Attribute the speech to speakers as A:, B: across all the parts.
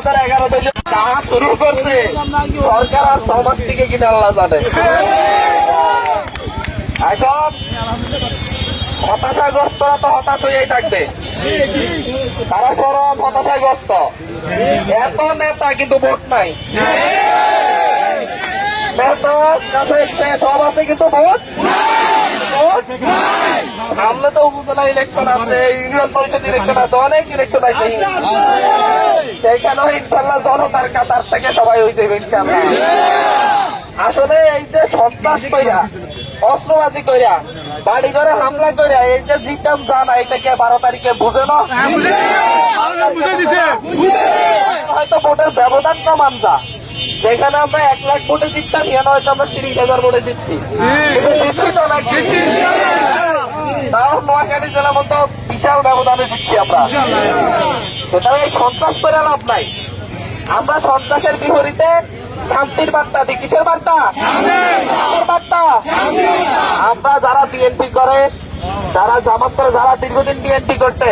A: 2011 থেকে কাজ শুরু করছে সরকার আর সমাজ থেকে কিনা আল্লাহ জানে। এখন হতাশাগ্রস্তরা তো হতাশ হয়েই থাকবে, তারা চরম হতাশাগ্রস্ত। এত নেতা কিন্তু ভোট নাই, সব আছে কিন্তু ভোট। সামনে তো উপজেলা ইলেকশন আছে, ইউনিয়ন পরিষদ ইলেকশন আছে, অনেক ইলেকশন আছে, সেইখানেও ইনশাল্লাহ জনতার কাতার থেকে সবাই হয়ে যাবে ইনশাল্লাহ। আসলে এই যে সন্ত্রাস কইরা, অস্ত্রবাজি কইরা, বাড়ি ঘরে হামলা কইরা এই যে জিতাম জানা, এটাকে 12 তারিখে বুঝে না, হয়তো ভোটের ব্যবধান কমান যা, যেখানে আমরা 1 লাখ ভোটে জিততাম, এখানে হয়তো আমরা 30,000 ভোটে জিতছি, কিন্তু জিতছি তো নাকি? তাও নোয়াখালী জেলার মতো বিশাল ব্যবধানে জিতছি আমরা। সুতরাং এই সন্ত্রাস করে লাভ নাই। আমরা সন্ত্রাসের বিপরীতে শান্তির বার্তা দিই। কিসের বার্তা? বার্তা। আমরা যারা বিএনপি করে, যারা জামাত করে, যারা দীর্ঘদিন বিএনপি করছে,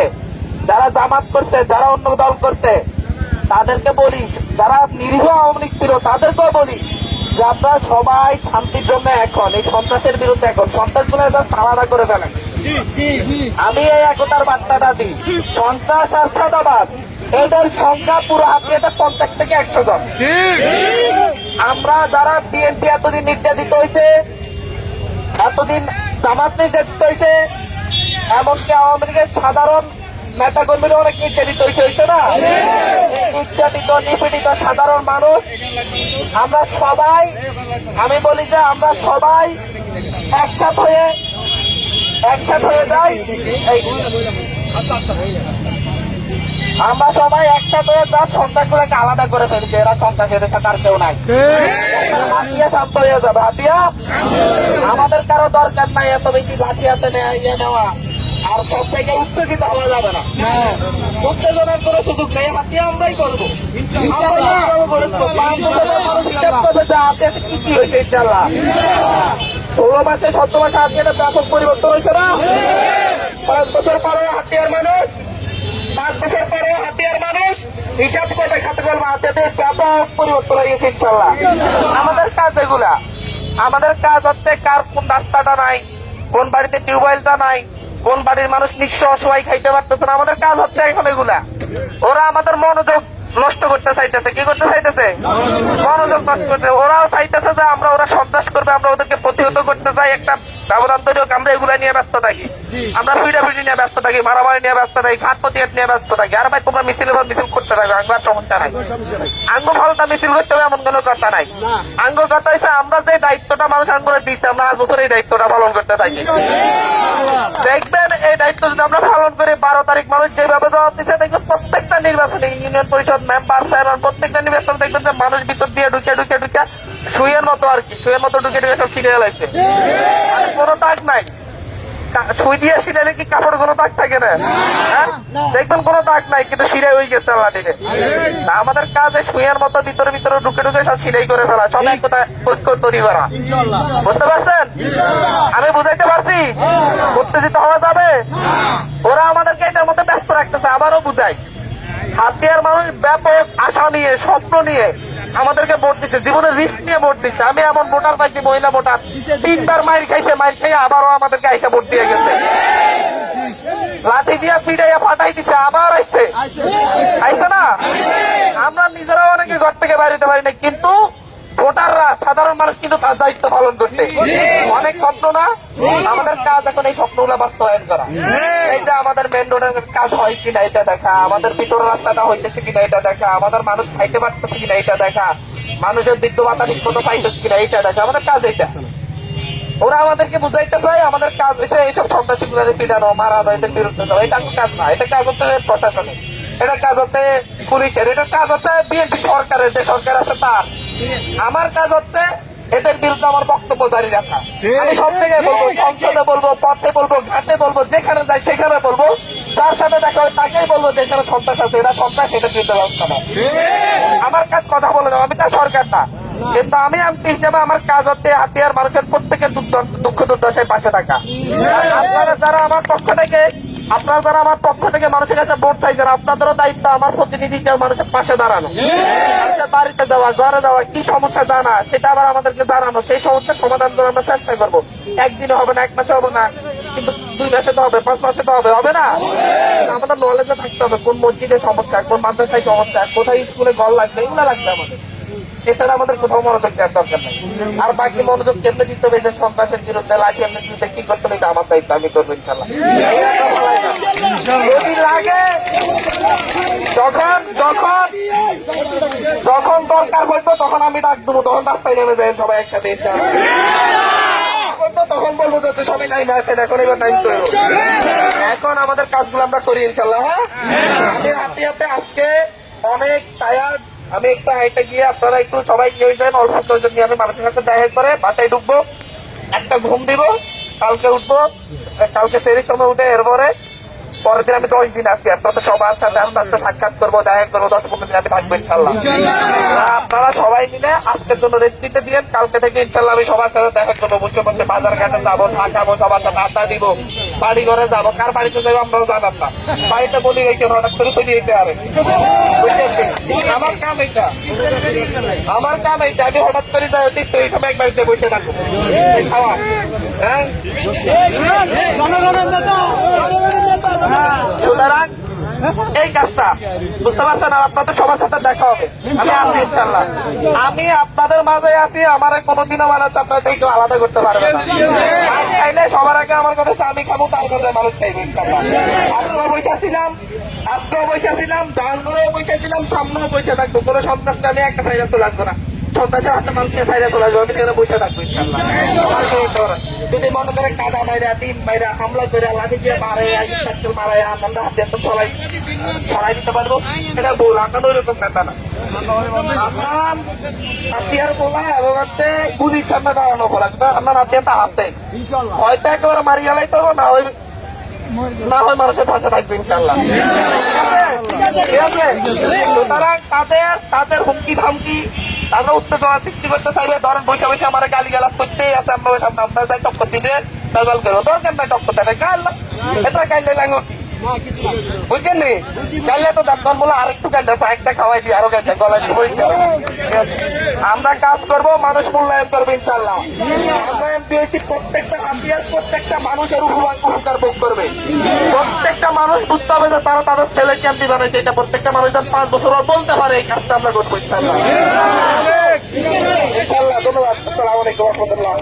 A: যারা জামাত করছে, যারা অন্য দল করছে, তাদেরকে বলি, যারা নিরীহ আওয়ামী লীগ ছিল তাদেরকেও বলি যে আপনারা সবাই শান্তির জন্য এখন এই সন্ত্রাসের বিরুদ্ধে, এখন সন্ত্রাসগুলো আলাদা করে ফেলেন। আমি এই একতার বার্তাটা দিই। সন্ত্রাস আর চাঁদাবাজ এদের সংখ্যা পুরো হাতিয়াতে 50 থেকে 100 জন। আমরা যারা বিএনপি এতদিন নির্যাতিত হয়েছে, এতদিন জামাত নির্যাতিত হয়েছে, এমনকি আওয়ামী লীগের সাধারণ নেতা কর্মীরা অনেক নির্যাতিত হয়েছে না, নির্যাতিত নিপীড়িত সাধারণ মানুষ আমরা সবাই, আমি বলি যে আমরা সবাই একসাথ হয়ে যাই, আমরা সবাই একসাথে হয়ে যা সন্ত্রাসগুলোকে আলাদা করে ফেলছে। এরা সন্ত্রাস, এদের সাথে আর কেউ নাই। হাতিয়া শান্ত হয়ে যাবে, হাতিয়া আমাদের কারো দরকার নাই এত বেশি লাঠি হাতে ইয়ে নেওয়া। আর সব থেকে উত্তেজিত হওয়া যাবে না, উত্তেজনার কোনো সুযোগ নেই। হাতিয়া আমরাই করবো, কি হয়েছে ইনশাল্লাহ 16 মাসে 17 মাসে হাতিয়াটা ব্যাপক পরিবর্তন হয়েছে না। 5 বছর পরে হাতিয়ার মানুষ, 5 বছর পরে হাতিয়ার মানুষ হিসাব করবে, খাতে করবে, হাতিয়াতে ব্যাপক পরিবর্তন হয়ে গেছে ইনশাল্লাহ। আমাদের কাজ এগুলা, আমাদের কাজ হচ্ছে কার কোন রাস্তাটা নাই, কোন বাড়িতে টিউবওয়েলটা নাই, কোন বাড়ির মানুষ নিঃস্ব অসহায় খাইতে পারতেছে না। আমাদের কাজ হচ্ছে এখন এগুলা। ওরা আমাদের মনোযোগ নষ্ট করতে চাইতেছে। কি করতে চাইতেছে? মনোযোগ নষ্ট করতে। ওরাও চাইতেছে যে আমরা, ওরা সন্ত্রাস করবে, আমরা ওদেরকে প্রতিহত করতে চাই, একটা ব্যবধান তৈরি হোক। আমরা এগুলা নিয়ে ব্যস্ত থাকি, আমরা ফিডাফিডি নিয়ে ব্যস্ত থাকি, মারামারি নিয়ে ব্যস্ত থাকি, ঘাট প্রতিহার নিয়ে ব্যস্ত থাকি। আর ভাই তোমরা মিছিলের পর মিছিল করতে থাকো, আঙ্গার সমস্যা নাই। আঙ্গ ফলটা মিছিল করতে হবে এমন কোনো কথা নাই। আঙ্গ কথা হয়েছে আমরা যে দায়িত্বটা মানুষ আঙ্গুরে দিচ্ছে, আমরা 5 বছর এই দায়িত্বটা পালন করতে থাকি। দেখবেন এই দায়িত্ব যদি আমরা পালন করি, 12 তারিখ মানুষ যেভাবে জবাব দিচ্ছে, দেখবেন প্রত্যেকটা নির্বাচনে ইউনিয়ন পরিষদ মেম্বার চেয়ারম্যান প্রত্যেকটা নির্বাচন দেখবেন যে মানুষ ভিতর দিয়ে ঢুকে শুয়ের মতো আর কি, শুয়ের মতো ঢুকে সব ছিঁড়ে লাগছে, কোনো দাগ নাই। সুই দিয়ে সিলাইলে কি কাপড় কোনো দাগ থাকে না? হ্যাঁ, দেখবেন কোনো দাগ নাই, কিন্তু সিলাই হয়ে গেছে লাঠিতে। আমাদের কাজ সুইয়ের মতো ভিতরে ঢুকে সব সিলাই করে ফেলা, সব একটা ঐক্য তৈরি করা। বুঝতে পারছেন? আমি বুঝাইতে পারছি? উত্তেজিত হওয়া যাবে? ওরা আমাদেরকে এটার মধ্যে ব্যস্ত রাখতেছে। আবারও বুঝাই, হাতিয়ার মানুষ ব্যাপক আশা নিয়ে, স্বপ্ন নিয়ে আমাদেরকে ভোট দিচ্ছে, জীবনের রিস্ক নিয়ে ভোট দিচ্ছে। আমি এমন ভোটার পাইছি, মহিলা ভোটার 3বার মাইর খাইয়ে আবারও আমাদেরকে আইসা ভোট দিয়ে গেছে। লাঠি দিয়া পিটাইয়া ফাটাই দিছে, আবার আইসে না। আমরা নিজেরাও অনেকে ঘর থেকে বাইরে পারি না, কিন্তু ভোটাররা, সাধারণ মানুষ কিন্তু তার দায়িত্ব পালন করছে। অনেক স্বপ্ন না, আমাদের কাজ এখন এই স্বপ্নগুলো বাস্তবায়ন করা। এইটা আমাদের মেন রোডের কাজ হয় কিনা এটা দেখা, আমাদের ভিতরের রাস্তাটা হইতেছে কিনা এটা দেখা, আমাদের মানুষ খাইতে পারতেছে কিনা এটা দেখা, মানুষের বৃদ্ধ ভাতা ঠিক মতো পাইতেছে কিনা এইটা দেখা। আমাদের কাজ এইটা। ওরা আমাদেরকে বুঝাইতে চায় আমাদের কাজ হচ্ছে এইসব সন্ত্রাসীগুলো পিটানো, মারানো, এদের বিরুদ্ধে। এটা কাজ না, এটা কাজ হচ্ছে প্রশাসনের, এটা কাজ হচ্ছে পুলিশের, এটা কাজ হচ্ছে বিএনপি সরকারের, যে সরকার আছে তার। আমার কাজ হচ্ছে এদের বিরুদ্ধে আমার বক্তব্য জারি রাখা। আমি সব জায়গায় বলবো, সংসদে বলবো, পথে বলবো, ঘাটে বলবো, যেখানে যাই সেখানে বলবো, যার সাথে দেখা হয় তাকেই বলবো যে এখানে সন্ত্রাস আছে, এরা সন্ত্রাস, এটার বিরুদ্ধে ব্যবস্থা নেয়। আমার কাজ কথা বলে না, আমি তার সরকার না, কিন্তু আমি এমপি হিসেবে আমার কাজ হচ্ছে হাতিয়ার মানুষের প্রত্যেকের দুঃখ দুর্দশায় পাশে থাকা। আপনারা যারা আমার পক্ষ থেকে আপনারা যারা আমার পক্ষ থেকে মানুষের কাছে ভোট চাইছেন, আপনাদেরও দায়িত্ব আমার প্রতিনিধি হিসেবে মানুষের পাশে দাঁড়ানো, মানুষের বাড়িতে দেওয়া, ঘরে দেওয়া, কি সমস্যা জানা সেটা আবার আমাদেরকে জানানো, সেই সমস্যার সমাধান করার আমরা চেষ্টা করবো। একদিনে হবে না, এক মাসে হবে না, কিন্তু 2 মাসে তো হবে, 5 মাসে তো হবে, হবে না? আমাদের নলেজে থাকতে হবে কোন মসজিদে সমস্যা, কোন মাদ্রাসায় সমস্যা, কোথায় স্কুলে ঘর লাগবে, এগুলো লাগবে আমাদের। এছাড়া আমাদের কোথাও মনোযোগ দেওয়ার দরকার নেই। আর বাকি মনোযোগ কেমনে দিতে হবে, যে সন্ত্রাসের বিরুদ্ধে, লাঠিয়ালের বিরুদ্ধে কি করতে হবে, এটা আমার দায়িত্ব, আমি করবো ইনশাল্লাহ। যদি লাগে যখন যখন যখন দরকার পড়বে তখন আমি ডাক দেবো, তখন রাস্তায় নেমে যায় সবাই একসাথে তখন বলবো যে সবাই টাইম আসেন, এখন এবার টাইম তো এখন আমাদের কাজগুলো আমরা করি ইনশাল্লাহ। হ্যাঁ, আমি হাতে হাতে আজকে অনেক টায়ার্ড, আমি একটু হাইটে গিয়ে আপনারা একটু সবাই নিয়ে যান, অল্প প্রয়োজন নিয়ে আমি মানুষের সাথে দেখা করে বাসায় ঢুকবো, একটা ঘুম দিব, কালকে উঠবো, কালকে সেরির সময় উঠে এরপরে পরের দিন আমি 10 দিন আছি, আপনাদের সবার সাথে আস্তে আস্তে সাক্ষাৎ করবো, দেখা করবো, 10-15 দিন আমি থাকবো ইনশাল্লাহ। আপনারা সবাই মিলে আজকের জন্য রেস্ট নিতে দিন, কালকে থেকে ইনশাল্লাহ আমি সবার সাথে দেখা করবো, বসে বসে বাজার ঘাটে যাবো, চা খাবো, সবার সাথে আড্ডা দিব, বাড়ি ঘরে যাবো, কার বাড়িতে যাবো আমরাও জানাম না, বাড়িতে বলি এই হঠাৎ করে চলে যেতে পারে, আমার কাম এটা, আমার কাম এইটা, আমি হঠাৎ করে যাই অতিরিক্ত এই সময় এক বাড়িতে বসে থাকবো খাওয়া। হ্যাঁ, সুতরাং এই কাজটা বুঝতে পারছেন, আর আপনাদের সবার সাথে দেখা হবে, আমি আছি ইনশাল্লাহ, আমি আপনাদের মাঝে আছি, আমার কোনোদিনও মানুষ আপনার থেকে আলাদা করতে পারবে না। চাইলে সবার আগে আমার কথা আমি খাবো, তার কথা মানুষ খাইবে ইনশাল্লাহ। আজকেও বসে ছিলাম, ডালগুলোও বসে ছিলাম, সামনেও বসে থাকবো, কোনো সন্ত্রাসটা আমি একটা সাইডে চলে আসবো না, সন্ত্রাসের হাতে মানুষের সাইডে চলে আসবো, আমি সেখানে বসে থাকবো ইনশাল্লাহ। যদি মনে করে কাদা মাইরা, টিন মাইরা, হামলা করে, লাঠি দিয়ে মারে, মারাই, আমরা হাতে হাতে ছড়াই দিতে পারবো, এটা ভুল, আপনার ওই রকম নেতা না। হাতিয়ার বলা এবং হচ্ছে গুলির সামনে দাঁড়ানো বলা, আপনার হাতিয়ারটা আছে, হয়তো একেবারে মারি গেলাই তো না হয়, না হয় মানুষের পাশে থাকবে ইনশাল্লাহ। ঠিক আছে, সুতরাং তাদের হুমকি ধামকি, তাদের উত্তেজনা সৃষ্টি করতে চাইবে, ধরেন বসে বসে আমার গালি গালাজ করতেই আছে, আপনার সামনে আপনার যাই টক্কর দিবে, তাজল করবো, দরকার নাই টক্কর দেবে, গাল এটা গাইলে লাঙ্গুর বুঝছেন নি, গাইলে তো দাঁত বলে আরেকটু গাইলে একটা খাওয়াই দিই, আরো গাইলে গলায় আমরা কাজ করবো, মানুষ মূল্যায়ন করবো ইনশাল্লাহ। আমরা এমপিএসি প্রত্যেকটা হাতিয়ার প্রত্যেকটা মানুষের উপকার ভোগ করবে, প্রত্যেকটা মানুষ বুঝতে হবে যে তারা তাদের ছেলে ক্যাম্পি বানাইছে, এটা প্রত্যেকটা মানুষ 5 বছর বলতে পারে, এই কাজটা আমরা করবো ইনশাল্লাহ। ইনশাল্লাহ, ধন্যবাদ, আসসালামু আলাইকুম ওয়া রাহমাতুল্লাহ।